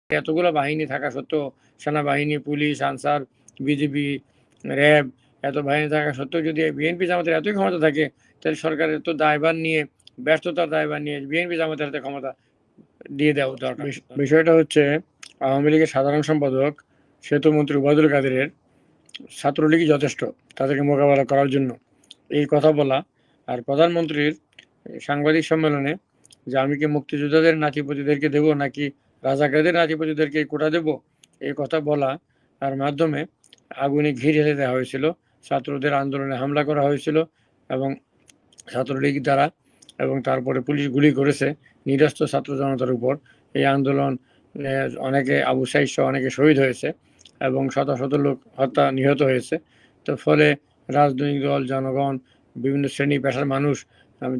এতগুলো বাহিনী থাকা সত্ত্বেও, সেনাবাহিনী, পুলিশ, আনসার, বিজিবি, র্যাব, এত বাহিনী থাকা সত্ত্বেও যদি বিএনপি জামাতের এতই ক্ষমতা থাকে, তাহলে সরকারের তো দায়ভার নিয়ে, ব্যর্থতার দায়ভার নিয়ে বিএনপি জামাতের হাতে ক্ষমতা দিয়ে দেওয়া দরকার। বিষয়টা হচ্ছে, আওয়ামী লীগের সাধারণ সম্পাদক সেতুমন্ত্রী ওবায়দুল কাদেরের ছাত্রলীগই যথেষ্ট তাদেরকে মোকাবেলা করার জন্য এই কথা বলা, আর প্রধানমন্ত্রীর সাংবাদিক সম্মেলনে যে আমি কি মুক্তিযোদ্ধাদের নাতিপতিদেরকে দেবো নাকি রাজাকারদের নাতিপতিদেরকে কোটা দেব, এই কথা বলা, তার মাধ্যমে আগুনে ঘি ঢেলে দেওয়া হয়েছিল, ছাত্রদের আন্দোলনে হামলা করা হয়েছিল এবং ছাত্রলীগ দ্বারা, এবং তারপরে পুলিশ গুলি করেছে নিরস্ত্র ছাত্র জনতার উপর। এই আন্দোলন অনেকে আবু সাইদ সহ অনেকে শহীদ হয়েছে এবং শত শত লোক হত্যা নিহত হয়েছে। তো ফলে রাজনৈতিক দল, জনগণ, বিভিন্ন শ্রেণী পেশার মানুষ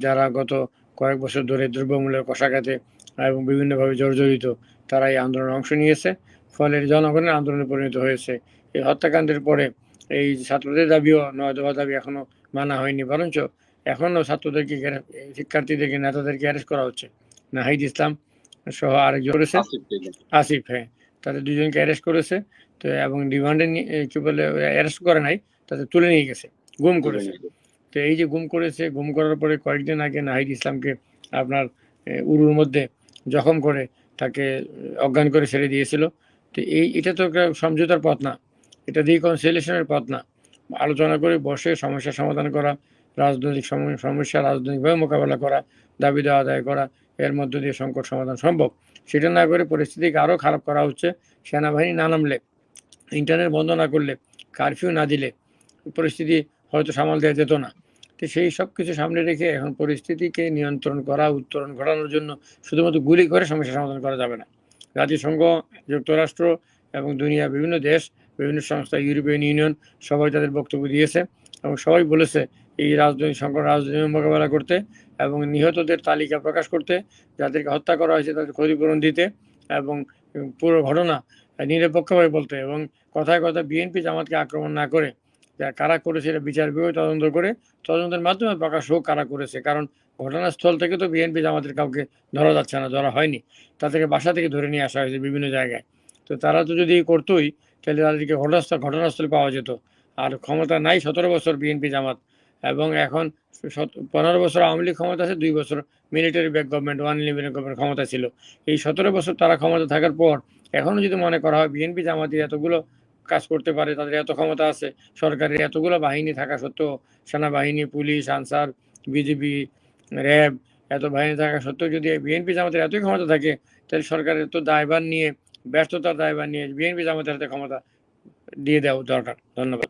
যারা গত কয়েক বছর ধরে দ্রব্যমূল্যের কষাঘাতে এবং বিভিন্নভাবে জর্জরিত, তারা এই আন্দোলনে অংশ নিয়েছে। ফলে জনগণের আন্দোলনে পরিণত হয়েছে। এই হত্যাকাণ্ডের পরে এই ছাত্রদের দাবিও ৯ দফা দাবি এখনো মানা হয়নি, বরঞ্চ এখনও ছাত্রদেরকে, শিক্ষার্থীদেরকে, নেতাদেরকে অ্যারেস্ট করা হচ্ছে। নাহিদ ইসলাম সহ আরেকজন করেছে, আসিফ, হ্যাঁ, তাদের দুজনকে অ্যারেস্ট করেছে। তো এবং রিমান্ডে কি বলে, অ্যারেস্ট করে নাই, তাদের তুলে নিয়ে গেছে, গুম করেছে। তো এই যে গুম করেছে, গুম করার পরে কয়েকদিন আগে নাহিদ ইসলামকে আপনার উরুর মধ্যে জখম করে তাকে অজ্ঞান করে ছেড়ে দিয়েছিল। তো এটা তো একটা সমঝোতার পথ না, এটা রিকনসিলিয়েশনের পথ না। আলোচনা করে বসে সমস্যার সমাধান করা, রাজনৈতিক সমস্যা রাজনৈতিকভাবে মোকাবেলা করা, দাবি দেওয়া আদায় করা, এর মধ্য দিয়ে সংকট সমাধান সম্ভব। সেটা না করে পরিস্থিতিকে আরও খারাপ করা হচ্ছে। সেনাবাহিনী না নামলে, ইন্টারনেট বন্ধ না করলে, কারফিউ না দিলে পরিস্থিতি হয়তো সামাল দেওয়া যেত না। তো সেই সব কিছু সামনে রেখে এখন পরিস্থিতিকে নিয়ন্ত্রণ করা, উত্তরণ ঘটানোর জন্য শুধুমাত্র গুলি করে সমস্যা সমাধান করা যাবে না। জাতিসংঘ, যুক্তরাষ্ট্র এবং দুনিয়ার বিভিন্ন দেশ, বিভিন্ন সংস্থা, ইউরোপিয়ান ইউনিয়ন, সবাই তাদের বক্তব্য দিয়েছে এবং সবাই বলেছে এই রাজনৈতিক সংকট, রাজনৈতিক মোকাবেলা করতে এবং নিহতদের তালিকা প্রকাশ করতে, যাদেরকে হত্যা করা হয়েছে তাদের ক্ষতিপূরণ দিতে এবং পুরো ঘটনা নিরপেক্ষভাবে বলতে, এবং কথায় কথায় বিএনপি জামাতকে আক্রমণ না করে কারা করেছে এটা বিচার বিভাগ তদন্ত করে, তদন্তের মাধ্যমে প্রকাশ হোক কারা করেছে। কারণ ঘটনাস্থল থেকে তো বিএনপি জামাতের কাউকে ধরা যাচ্ছে না, ধরা হয়নি, তাদেরকে বাসা থেকে ধরে নিয়ে আসা হয়েছে বিভিন্ন জায়গায়। তো তারা তো যদি করতোই, তাহলে তাদেরকে ঘটনাস্থলে পাওয়া যেত। আর ক্ষমতা নাই 17 বছর বিএনপি জামাত, এবং এখন 15 বছর আওয়ামী লীগ ক্ষমতা আছে, 2 বছর মিলিটারি ব্যাক গভর্নমেন্ট, 111 গভর্নমেন্ট ক্ষমতা ছিল। এই 17 বছর তারা ক্ষমতা থাকার পর এখনও যদি মনে করা হয় বিএনপি জামাতি এতগুলো কাজ করতে পারে, তাদের এত ক্ষমতা আছে, সরকারের এতগুলো বাহিনী থাকা সত্ত্বেও, সেনাবাহিনী, পুলিশ, আনসার, বিজিবি, র্যাব, এত বাহিনী থাকা সত্ত্বেও যদি বিএনপি জামাতের এতই ক্ষমতা থাকে, তাহলে সরকারের তো দায়ভার নিয়ে, ব্যর্থতার দায়ভার নিয়ে বিএনপি জামাতের হাতে ক্ষমতা দিয়ে দেওয়া দরকার। ধন্যবাদ।